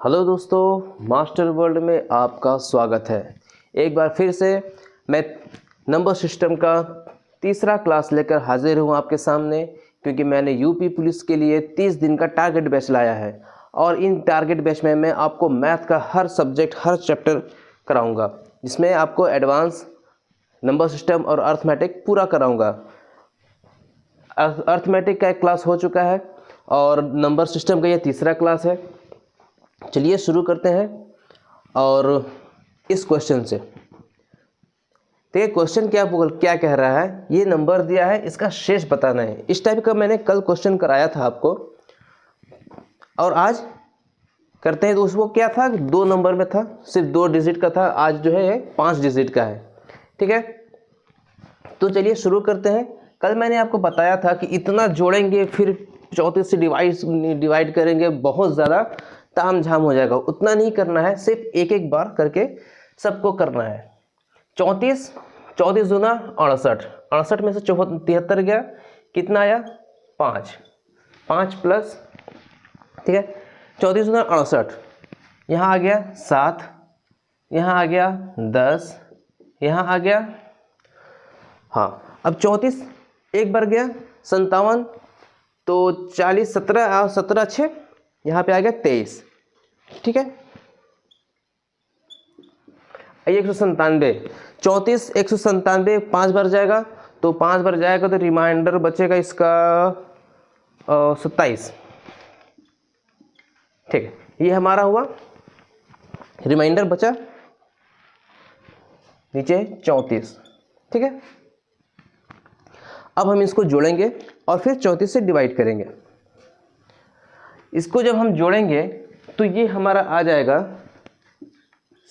Hello दोस्तों, master world में आपका स्वागत है। एक बार फिर से मैं नंबर सिस्टम का तीसरा क्लास लेकर हाजिर हूँ आपके सामने, क्योंकि मैंने यूपी पुलिस के लिए 30 दिन का टारगेट बैच लाया है और इन टारगेट बैच में मैं आपको मैथ का हर सब्जेक्ट हर चैप्टर कराऊंगा, जिसमें आपको एडवांस नंबर सिस्टम और अर्थमेटिक पूरा कराऊंगा। अर्थमेटिक का एक क्लास हो चुका है और नंबर सिस्टम का ये तीसरा क्लास है। चलिए शुरू करते हैं। और इस क्वेश्चन से तो ये क्वेश्चन क्या कह रहा है, ये नंबर दिया है, इसका शेष बताना है। इस टाइप का मैंने कल क्वेश्चन कराया था आपको और आज करते हैं। तो उसको क्या था, 2 नंबर में था, सिर्फ 2 डिजिट का था। आज जो है 5 डिजिट का है। ठीक है, तो चलिए शुरू करते हैं। कल मैंने आपको बताया था कि इतना जोड़ेंगे फिर 34 से डिवाइड करेंगे, बहुत ज़्यादा ताम झाम हो जाएगा। उतना नहीं करना है, सिर्फ एक एक बार करके सबको करना है। 34 दूना 68, 68 में से 73 गया, कितना आया 5 प्लस, ठीक है। 34 दूना 68, यहाँ आ गया 7, यहाँ आ गया 10, यहाँ आ गया, हाँ अब 34 एक बार गया 57, तो 40 17 और 17 6, यहाँ पे आ गया 23। ठीक है, 197, 34 197 5 बार जाएगा, तो 5 बार जाएगा तो रिमाइंडर बचेगा इसका 27। ठीक है, ये हमारा हुआ रिमाइंडर बचा नीचे 34। ठीक है, अब हम इसको जोड़ेंगे और फिर 34 से डिवाइड करेंगे। इसको जब हम जोड़ेंगे तो ये हमारा आ जाएगा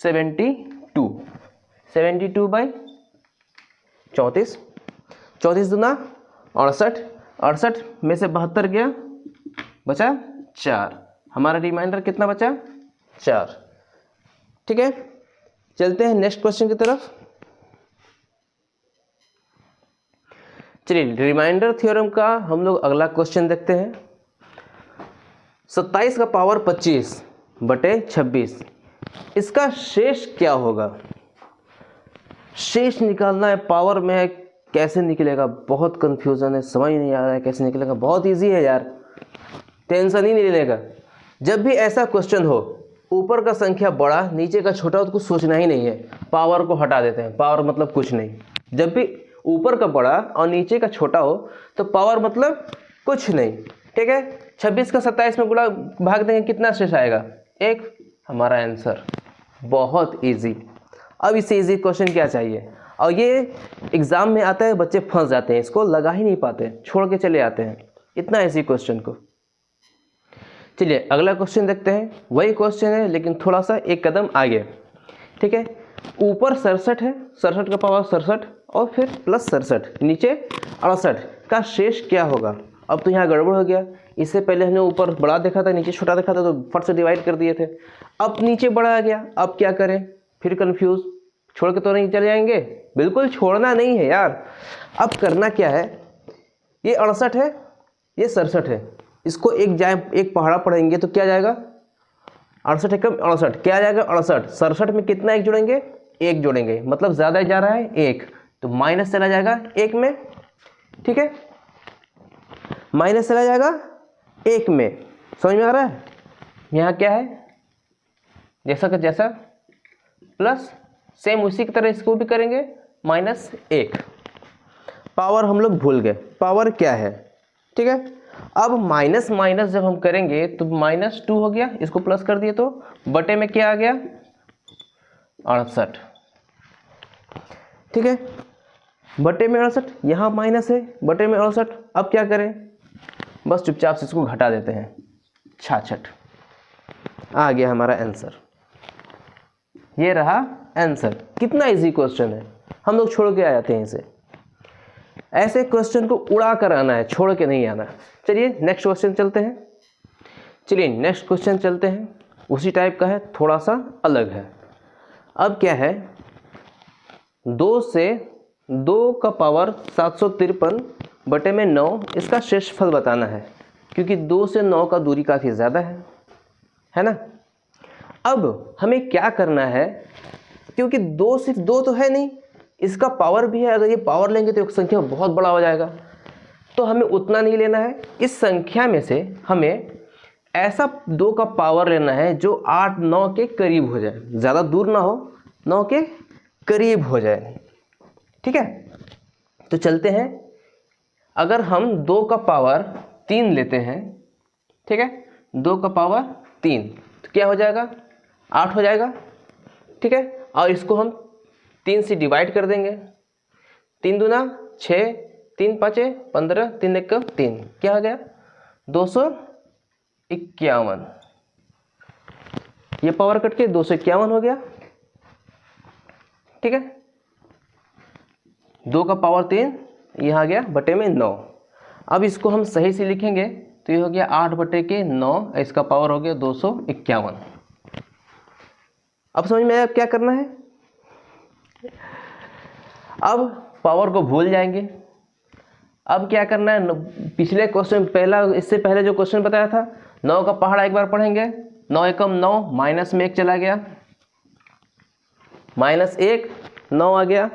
72 बाई 34, 34 दूना 68, 68 में से 72 गया, बचा 4। हमारा रिमाइंडर कितना बचा 4। ठीक है, चलते हैं नेक्स्ट क्वेश्चन की तरफ। चलिए, रिमाइंडर थ्योरम का हम लोग अगला क्वेश्चन देखते हैं। 27 का पावर 25 बटे 26, इसका शेष क्या होगा? शेष निकालना है, पावर में है, कैसे निकलेगा? बहुत कंफ्यूजन है, समझ नहीं आ रहा है कैसे निकलेगा। बहुत इजी है यार, टेंशन ही नहीं लेने का। जब भी ऐसा क्वेश्चन हो, ऊपर का संख्या बड़ा नीचे का छोटा हो, तो कुछ सोचना ही नहीं है, पावर को हटा देते हैं। पावर मतलब कुछ नहीं। जब भी ऊपर का बड़ा और नीचे का छोटा हो तो पावर मतलब कुछ नहीं। ठीक है, 26 का 27 में गुणा भाग देंगे, कितना शेष आएगा 1। हमारा आंसर बहुत इजी। अब इससे इजी क्वेश्चन क्या चाहिए? और ये एग्जाम में आता है, बच्चे फंस जाते हैं, इसको लगा ही नहीं पाते, छोड़ के चले आते हैं इतना इजी क्वेश्चन को। चलिए अगला क्वेश्चन देखते हैं। वही क्वेश्चन है लेकिन थोड़ा सा एक कदम आगे। ठीक है, ऊपर 67 है, 67 का पावर 67 और फिर प्लस 67, नीचे 68 का शेष क्या होगा? अब तो यहाँ गड़बड़ हो गया। इससे पहले हमने ऊपर बड़ा देखा था, नीचे छोटा देखा था, तो फट से डिवाइड कर दिए थे। अब नीचे बड़ा आ गया, अब क्या करें? फिर कंफ्यूज, छोड़ के तो नहीं चले जाएंगे, बिल्कुल छोड़ना नहीं है यार। अब करना क्या है, ये 68 है, ये 67 है, इसको एक पहाड़ा पढ़ेंगे तो क्या जाएगा? 68 एकम 68, क्या जाएगा 68। 67 में कितना एक जोड़ेंगे? 1 जोड़ेंगे, मतलब ज़्यादा जा रहा है 1, तो माइनस चला जाएगा 1 में। ठीक है, माइनस चला जाएगा 1 में। समझ में आ रहा है? यहाँ क्या है, जैसा का जैसा, प्लस सेम उसी की तरह इसको भी करेंगे, -1। पावर हम लोग भूल गए, पावर क्या है। ठीक है, अब माइनस माइनस जब हम करेंगे तो -2 हो गया, इसको प्लस कर दिए तो बटे में क्या आ गया 68। ठीक है, बटे में 68, यहाँ माइनस है, बटे में 68। अब क्या करें, बस चुपचाप से इसको घटा देते हैं, 66 आ गया हमारा आंसर। ये रहा आंसर। कितना इजी क्वेश्चन है, हम लोग छोड़ के आ जाते हैं इसे। ऐसे क्वेश्चन को उड़ा कर आना है, छोड़ के नहीं आना। चलिए नेक्स्ट क्वेश्चन चलते हैं। उसी टाइप का है, थोड़ा सा अलग है। अब क्या है, 2 से 2 का पावर 753 बटे में 9, इसका शेषफल बताना है, क्योंकि 2 से 9 का दूरी काफ़ी ज़्यादा है ना। अब हमें क्या करना है, क्योंकि दो सिर्फ दो तो है नहीं, इसका पावर भी है। अगर ये पावर लेंगे तो एक संख्या बहुत बड़ा हो जाएगा, तो हमें उतना नहीं लेना है। इस संख्या में से हमें ऐसा 2 का पावर लेना है जो 8 9 के करीब हो जाए, ज़्यादा दूर ना हो, 9 के करीब हो जाए। ठीक है, तो चलते हैं। अगर हम 2 का पावर 3 लेते हैं, ठीक है, 2 का पावर 3 तो क्या हो जाएगा, 8 हो जाएगा। ठीक है, और इसको हम 3 से डिवाइड कर देंगे। 3 दूना 6, 3 5 15, 3 1 3, क्या हो गया 251। ये पावर कट के 251 हो गया। ठीक है, 2 का पावर 3 यहाँ गया बटे में 9। अब इसको हम सही से लिखेंगे तो ये हो गया 8 बटे के 9, इसका पावर हो गया 251। अब समझ में आया क्या करना है। अब पावर को भूल जाएंगे। अब क्या करना है, पिछले क्वेश्चन इससे पहले जो क्वेश्चन बताया था, 9 का पहाड़ा एक बार पढ़ेंगे। 9 एकम 9, माइनस में 1 चला गया, -1 9 आ गया।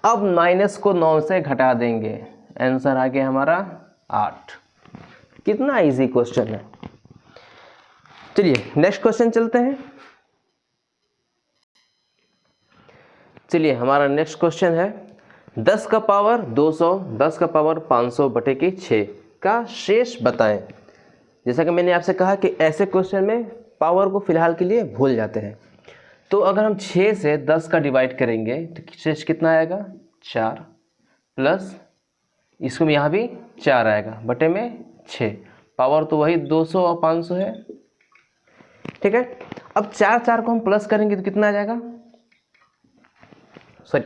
अब माइनस को 9 से घटा देंगे, आंसर आ गया हमारा 8। कितना इजी क्वेश्चन है। चलिए नेक्स्ट क्वेश्चन चलते हैं। चलिए हमारा नेक्स्ट क्वेश्चन है 10 का पावर 200, 10 का पावर 500 बटे के 6 का शेष बताएं। जैसा कि मैंने आपसे कहा कि ऐसे क्वेश्चन में पावर को फिलहाल के लिए भूल जाते हैं। तो अगर हम 6 से 10 का डिवाइड करेंगे तो शेष कितना आएगा, 4 प्लस इसको यहाँ भी 4 आएगा बटे में 6। पावर तो वही 200 और 500 है। ठीक है, अब 4 को हम प्लस करेंगे तो कितना आ जाएगा, सॉरी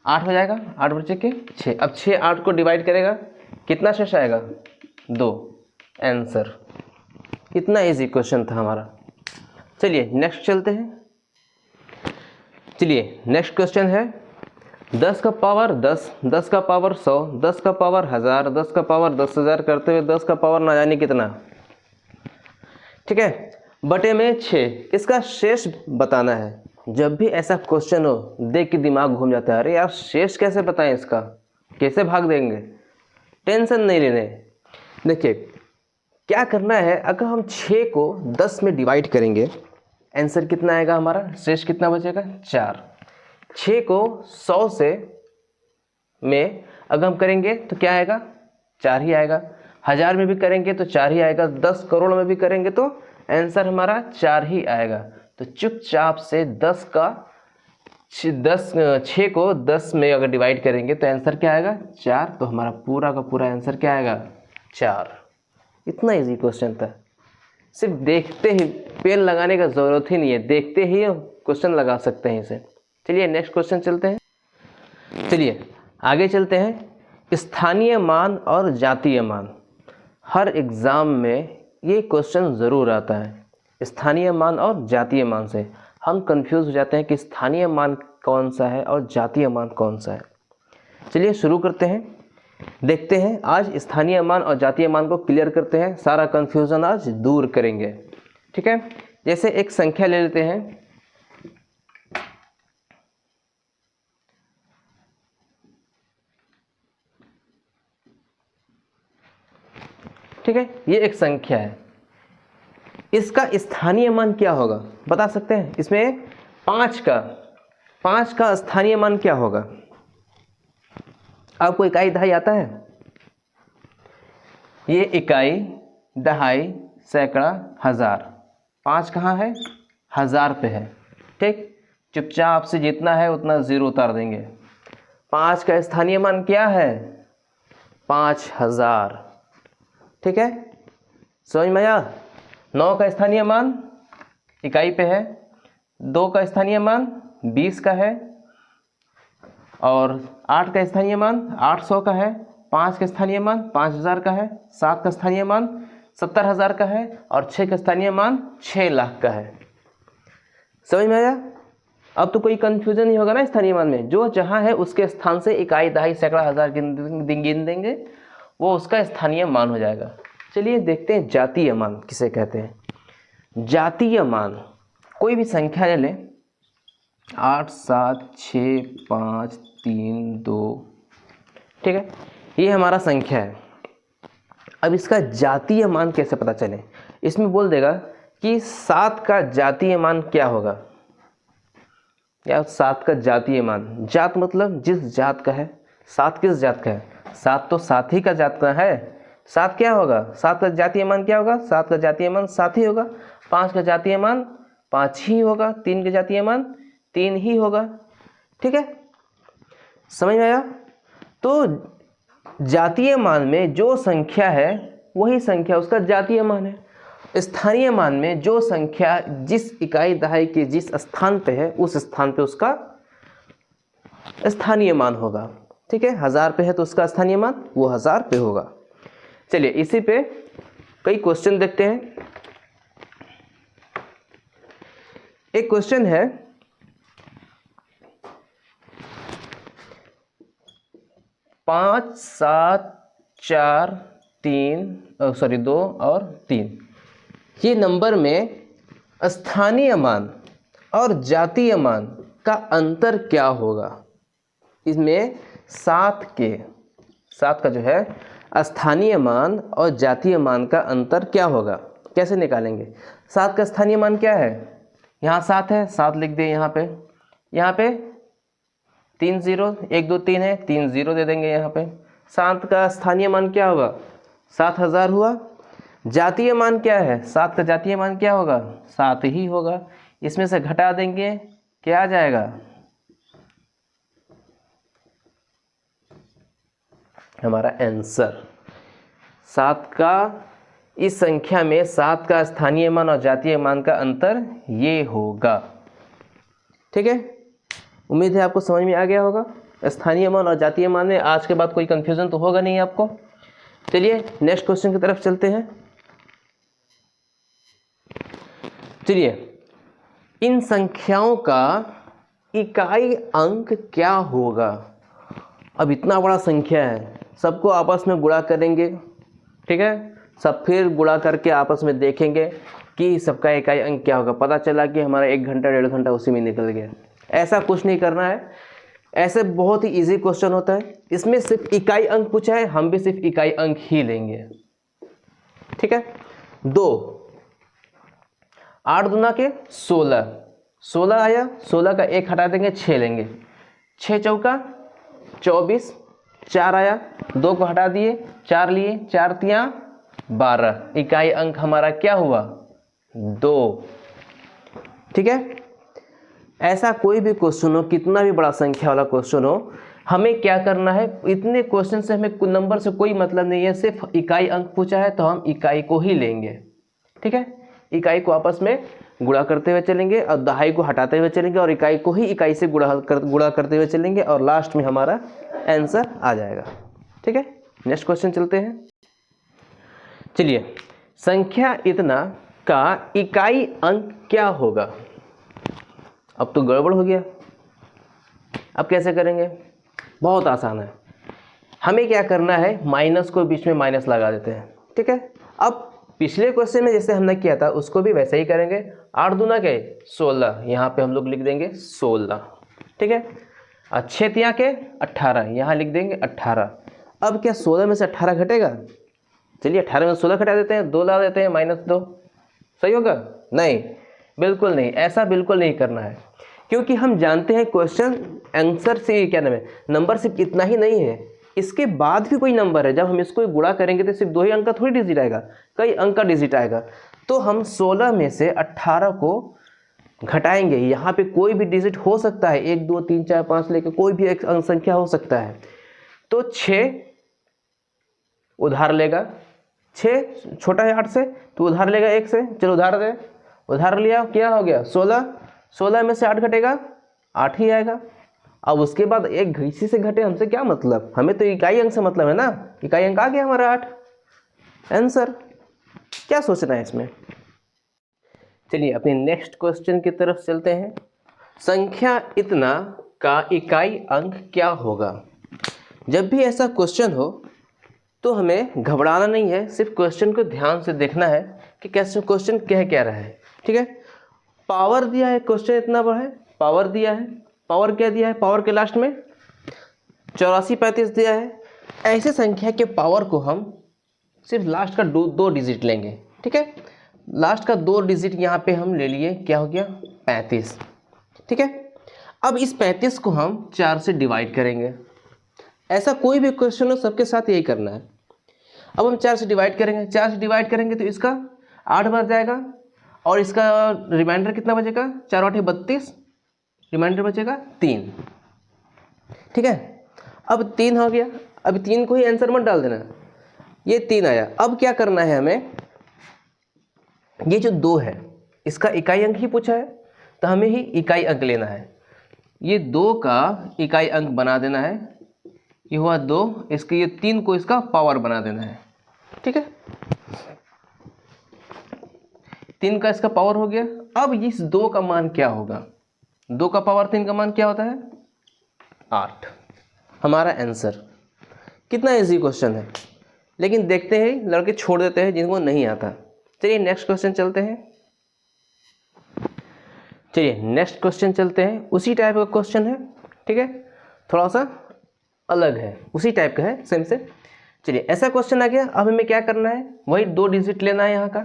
8 हो जाएगा, 8 बचे के 6। अब 6 8 को डिवाइड करेगा, कितना शेष आएगा, 2। आंसर। इतना इजी क्वेश्चन था हमारा। चलिए नेक्स्ट चलते हैं। चलिए नेक्स्ट क्वेश्चन है 10 का पावर 10, 10 का पावर 100, 10 का पावर 1000, 10 का पावर 10,000 करते हुए 10 का पावर ना जाने कितना। ठीक है, बटे में 6, इसका शेष बताना है। जब भी ऐसा क्वेश्चन हो देख के दिमाग घूम जाता है, अरे यार शेष कैसे बताएं, इसका कैसे भाग देंगे। टेंशन नहीं लेने। देखिए क्या करना है, अगर हम 6 को 10 में डिवाइड करेंगे आंसर कितना आएगा हमारा, शेष कितना बचेगा, 4। 6 को 100 से में अगर हम करेंगे तो क्या आएगा, 4 ही आएगा। 1000 में भी करेंगे तो 4 ही आएगा। 10 करोड़ में भी करेंगे तो आंसर हमारा 4 ही आएगा। तो चुपचाप से 6 को 10 में अगर डिवाइड करेंगे तो आंसर क्या आएगा, 4। तो हमारा पूरा का पूरा आंसर क्या आएगा, 4। इतना इजी क्वेश्चन था, सिर्फ देखते ही, पेन लगाने का ज़रूरत ही नहीं है, देखते ही क्वेश्चन लगा सकते हैं इसे। चलिए नेक्स्ट क्वेश्चन चलते हैं। चलिए आगे चलते हैं। स्थानीय मान और जातीय मान, हर एग्ज़ाम में ये क्वेश्चन ज़रूर आता है। स्थानीय मान और जातीय मान से हम कंफ्यूज हो जाते हैं कि स्थानीय मान कौन सा है और जातीय मान कौन सा है। चलिए शुरू करते हैं, देखते हैं। आज स्थानीय मान और जातीय मान को क्लियर करते हैं, सारा कंफ्यूजन आज दूर करेंगे। ठीक है, जैसे एक संख्या ले लेते हैं। ठीक है, ये एक संख्या है, इसका स्थानीय मान क्या होगा बता सकते हैं। इसमें 5 का स्थानीय मान क्या होगा, आपको इकाई दहाई आता है। ये इकाई, दहाई, सैकड़ा, हजार। 5 कहाँ है, 1000 पे है। ठीक, चुपचाप से जितना है उतना 0 उतार देंगे। 5 का स्थानीय मान क्या है, 5000। ठीक है, समझ में आया। 9 का स्थानीय मान इकाई पे है, 2 का स्थानीय मान 20 का है, और 8 का स्थानीय मान 800 का है, 5 का स्थानीय मान 5000 का है, 7 का स्थानीय मान 70000 का है, और 6 का स्थानीय मान 6 लाख का है। समझ में आया। अब तो कोई कंफ्यूजन नहीं होगा ना स्थानीय मान में, जो जहाँ है उसके स्थान से इकाई, दहाई, सैकड़ा, हजार गिन देंगे, वो उसका स्थानीय मान हो जाएगा। चलिए देखते हैं जातीय मान किसे कहते हैं। जातीय मान, कोई भी संख्या ले लें, 8 7 6 5 3 2, ठीक है, ये हमारा संख्या है। अब इसका जातीय मान कैसे पता चले? इसमें बोल देगा कि 7 का जातीय मान क्या होगा, या 7 का जातीय मान, जात मतलब जिस जात का है, 7 किस जात का है, 7 तो 7 ही का जात का है, 7 क्या होगा, 7 का जातीय मान क्या होगा, 7 का जातीय मान 7 ही होगा, 5 का जातीय मान 5 ही होगा, 3 का जातीय मान 3 ही होगा, ठीक है, समझ में आया? तो जातीय मान में जो संख्या है वही संख्या उसका जातीय मान है। स्थानीय मान में जो संख्या जिस इकाई दहाई के जिस स्थान पे है उस स्थान पे उसका स्थानीय मान होगा, ठीक है। 1000 पे है तो उसका स्थानीय मान वो 1000 पे होगा। चलिए इसी पे कई क्वेश्चन देखते हैं। एक क्वेश्चन है, 5 7 4 2 और 3, ये नंबर में स्थानीय मान और जातीय मान का अंतर क्या होगा? इसमें 7 का जो है स्थानीय मान और जातीय मान का अंतर क्या होगा, कैसे निकालेंगे? 7 का स्थानीय मान क्या है? यहाँ 7 है, 7 लिख दें यहाँ पे 3 0 1 2 3 है, 3 0 दे देंगे यहाँ पे। 7 का स्थानीय मान क्या होगा? 7000 हुआ। जातीय मान क्या है? 7 का जातीय मान क्या होगा? 7 ही होगा। इसमें से घटा देंगे, क्या आ जाएगा? हमारा आंसर 7 का, इस संख्या में 7 का स्थानीय मान और जातीय मान का अंतर ये होगा, ठीक है। उम्मीद है आपको समझ में आ गया होगा। स्थानीय मान और जातीय मान में आज के बाद कोई कंफ्यूजन तो होगा नहीं आपको। चलिए नेक्स्ट क्वेश्चन की तरफ चलते हैं। चलिए, इन संख्याओं का इकाई अंक क्या होगा? अब इतना बड़ा संख्या है, सबको आपस में गुणा करेंगे, ठीक है, सब फिर गुणा करके आपस में देखेंगे कि सबका इकाई अंक क्या होगा। पता चला कि हमारा 1 घंटा 1.5 घंटा उसी में निकल गया। ऐसा कुछ नहीं करना है, ऐसे बहुत ही इजी क्वेश्चन होता है। इसमें सिर्फ इकाई अंक पूछा है, हम भी सिर्फ इकाई अंक ही लेंगे, ठीक है। 2 8 दूना के 16 आया, 16 का 1 हटा देंगे, 6 लेंगे, 6 चौका 24, 4 आया, 2 को हटा दिए, 4 लिए, 4 तियां 12, इकाई अंक हमारा क्या हुआ? 2, ठीक है। ऐसा कोई भी क्वेश्चन हो, कितना भी बड़ा संख्या वाला क्वेश्चन हो, हमें क्या करना है? इतने क्वेश्चन से हमें नंबर से कोई मतलब नहीं है, सिर्फ इकाई अंक पूछा है तो हम इकाई को ही लेंगे, ठीक है। इकाई को आपस में गुणा करते हुए चलेंगे और दहाई को हटाते हुए चलेंगे और इकाई को ही इकाई से गुणा करते हुए चलेंगे और लास्ट में हमारा आंसर आ जाएगा, ठीक है। नेक्स्ट क्वेश्चन चलते हैं। चलिए, संख्या इतना का इकाई अंक क्या होगा? अब तो गड़बड़ हो गया, अब कैसे करेंगे? बहुत आसान है, हमें क्या करना है? माइनस को बीच में माइनस लगा देते हैं, ठीक है। अब पिछले क्वेश्चन में जैसे हमने किया था उसको भी वैसे ही करेंगे। 8 दूना के 16, यहाँ पे हम लोग लिख देंगे 16, ठीक है। 6 तियां के 18, यहाँ लिख देंगे 18। अब क्या 16 में से 18 घटेगा? चलिए 18 में 16 घटा देते हैं, 2 ला देते हैं, -2, सही होगा? नहीं, बिल्कुल नहीं, ऐसा बिल्कुल नहीं करना है, क्योंकि हम जानते हैं क्वेश्चन आंसर से क्या नाम है, नंबर सिर्फ इतना ही नहीं है, इसके बाद भी कोई नंबर है। जब हम इसको गुणा करेंगे तो सिर्फ 2 ही अंक का थोड़ी डिजिट आएगा, कई अंक का डिजिट आएगा। तो हम 16 में से 18 को घटाएंगे, यहाँ पे कोई भी डिजिट हो सकता है, 1 2 3 4 5 लेके कोई भी एक अंक संख्या हो सकता है। तो 6 उधार लेगा, 6 छोटा है 8 से तो उधार लेगा 1 से, चलो उधार दे, उधार लिया, क्या हो गया? 16 में से 8 घटेगा, 8 ही आएगा। अब उसके बाद एक इसी से घटे, हमसे क्या मतलब? हमें तो इकाई अंक से मतलब है ना, इकाई अंक आ गया हमारा 8, आंसर। क्या सोचना है इसमें? चलिए अपने नेक्स्ट क्वेश्चन की तरफ चलते हैं। संख्या इतना का इकाई अंक क्या होगा? जब भी ऐसा क्वेश्चन हो तो हमें घबराना नहीं है, सिर्फ क्वेश्चन को ध्यान से देखना है कि कैसे क्वेश्चन कह क्या रहा है। ठीक है। पावर दिया है, क्वेश्चन इतना बड़ा है, पावर दिया है, पावर क्या दिया है, पावर के लास्ट में 84 35 दिया है। ऐसे संख्या के पावर को हम सिर्फ लास्ट का दो डिजिट लेंगे, ठीक है। लास्ट का 2 डिजिट यहाँ पे हम ले लिए, क्या हो गया 35, ठीक है। अब इस 35 को हम 4 से डिवाइड करेंगे। ऐसा कोई भी क्वेश्चन हो सबके साथ यही करना है। अब हम 4 से डिवाइड करेंगे, 4 से डिवाइड करेंगे तो इसका 8 बच जाएगा और इसका रिमाइंडर कितना बचेगा, 4 8 32, रिमाइंडर बचेगा 3, ठीक है। अब 3 हो गया, अब 3 को ही आंसर मत डाल देना, ये 3 आया। अब क्या करना है हमें, ये जो 2 है इसका इकाई अंक ही पूछा है तो हमें ही इकाई अंक लेना है। ये 2 का इकाई अंक बना देना है, ये हुआ 2, इसके ये 3 को इसका पावर बना देना है, ठीक है। 3 का इसका पावर हो गया। अब इस 2 का मान क्या होगा, 2 का पावर 3 का मान क्या होता है 8, हमारा आंसर। कितना इजी क्वेश्चन है, लेकिन देखते हैं लड़के छोड़ देते हैं जिनको नहीं आता। चलिए नेक्स्ट क्वेश्चन चलते हैं, चलिए नेक्स्ट क्वेश्चन चलते हैं। उसी टाइप का क्वेश्चन है, ठीक है, थोड़ा सा अलग है, उसी टाइप का है सेम से। चलिए ऐसा क्वेश्चन आ गया। अब हमें क्या करना है, वही 2 डिजिट लेना है यहाँ का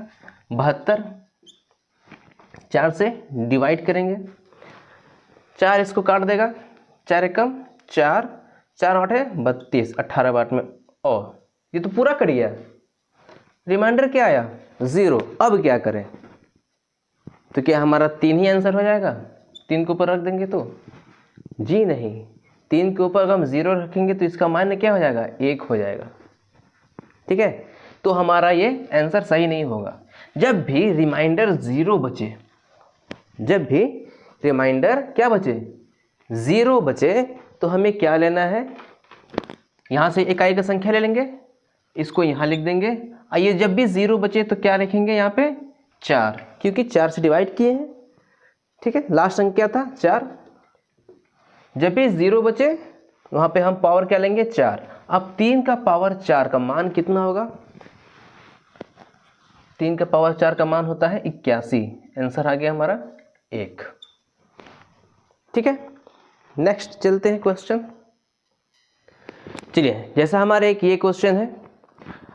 72, 4 से डिवाइड करेंगे, 4 इसको काट देगा, 4 एकम 4, 4 8 32, 18 बाट में, और ये तो पूरा कट गया, रिमाइंडर क्या आया 0। अब क्या करें, तो क्या हमारा 3 ही आंसर हो जाएगा, 3 के ऊपर रख देंगे तो, जी नहीं, 3 के ऊपर अगर हम 0 रखेंगे तो इसका मान क्या हो जाएगा 1 हो जाएगा, ठीक है। तो हमारा ये आंसर सही नहीं होगा। जब भी रिमाइंडर 0 बचे, जब भी रिमाइंडर क्या बचे 0 बचे, तो हमें क्या लेना है, यहाँ से इकाई का संख्या ले लेंगे, इसको यहाँ लिख देंगे। आइए जब भी 0 बचे तो क्या लिखेंगे यहाँ पे 4, क्योंकि 4 से डिवाइड किए हैं, ठीक है। लास्ट अंक क्या था 4। जब भी 0 बचे वहाँ पे हम पावर क्या लेंगे 4। अब 3 का पावर 4 का मान कितना होगा, 3 का पावर 4 का मान होता है 81, आंसर आ गया हमारा 1, ठीक है। नेक्स्ट चलते हैं क्वेश्चन। चलिए जैसा हमारे एक ये क्वेश्चन है,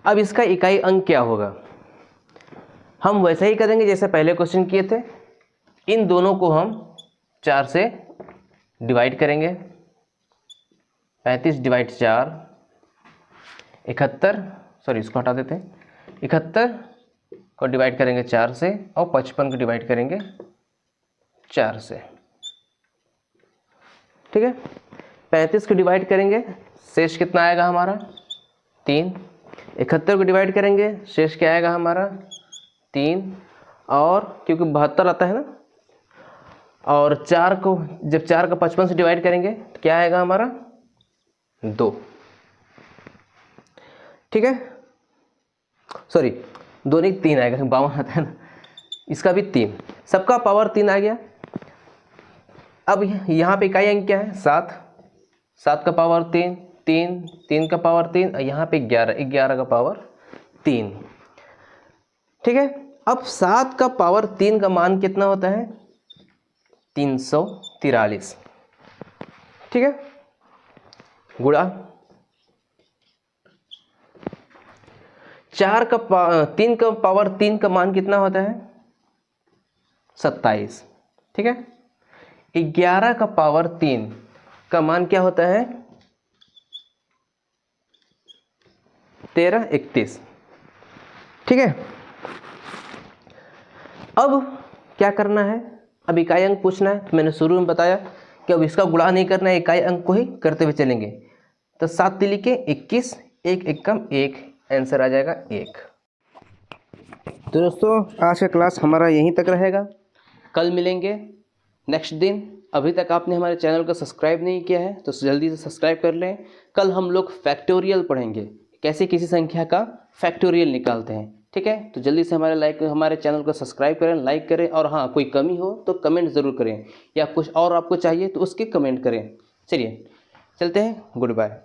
अब इसका इकाई अंक क्या होगा, हम वैसा ही करेंगे जैसे पहले क्वेश्चन किए थे। इन दोनों को हम 4 से डिवाइड करेंगे, 35 डिवाइड 4 71, सॉरी इसको हटा देते हैं, 71 को डिवाइड करेंगे 4 से और 55 को डिवाइड करेंगे 4 से, ठीक है। 35 को डिवाइड करेंगे, शेष कितना आएगा हमारा 3। 71 को डिवाइड करेंगे, शेष क्या आएगा हमारा 3, और क्योंकि 72 आता है ना, और 4 को जब 4 का 55 से डिवाइड करेंगे तो क्या आएगा हमारा 2, ठीक है। सॉरी 2 नहीं 3 आएगा, 52 आता है ना, इसका भी 3, सबका पावर 3 आ गया। अब यहाँ पे इकाई अंक क्या है 7, 7 का पावर 3, 3, 3 का पावर 3, और यहाँ पे 11, 11 का पावर 3, ठीक है। अब 7 का पावर 3 का मान कितना होता है 343, ठीक है, गुणा 3 का पावर 3 का मान कितना होता है 27, ठीक है। 11 का पावर 3 का मान क्या होता है 13 31, ठीक है। अब क्या करना है, अब इकाई अंक पूछना है। तो मैंने शुरू में बताया कि अब इसका गुणा नहीं करना है, इकाई अंक को ही करते हुए चलेंगे। तो 7 तिली के 21, 1 एकम 1, आंसर आ जाएगा 1। तो दोस्तों आज का क्लास हमारा यहीं तक रहेगा, कल मिलेंगे नेक्स्ट दिन। अभी तक आपने हमारे चैनल को सब्सक्राइब नहीं किया है तो जल्दी से सब्सक्राइब कर लें। कल हम लोग फैक्टोरियल पढ़ेंगे, कैसे किसी संख्या का फैक्टोरियल निकालते हैं, ठीक है। तो जल्दी से हमारे चैनल को सब्सक्राइब करें, लाइक करें, और हाँ कोई कमी हो तो कमेंट ज़रूर करें, या कुछ और आपको चाहिए तो उसकी कमेंट करें। चलिए चलते हैं, गुड बाय।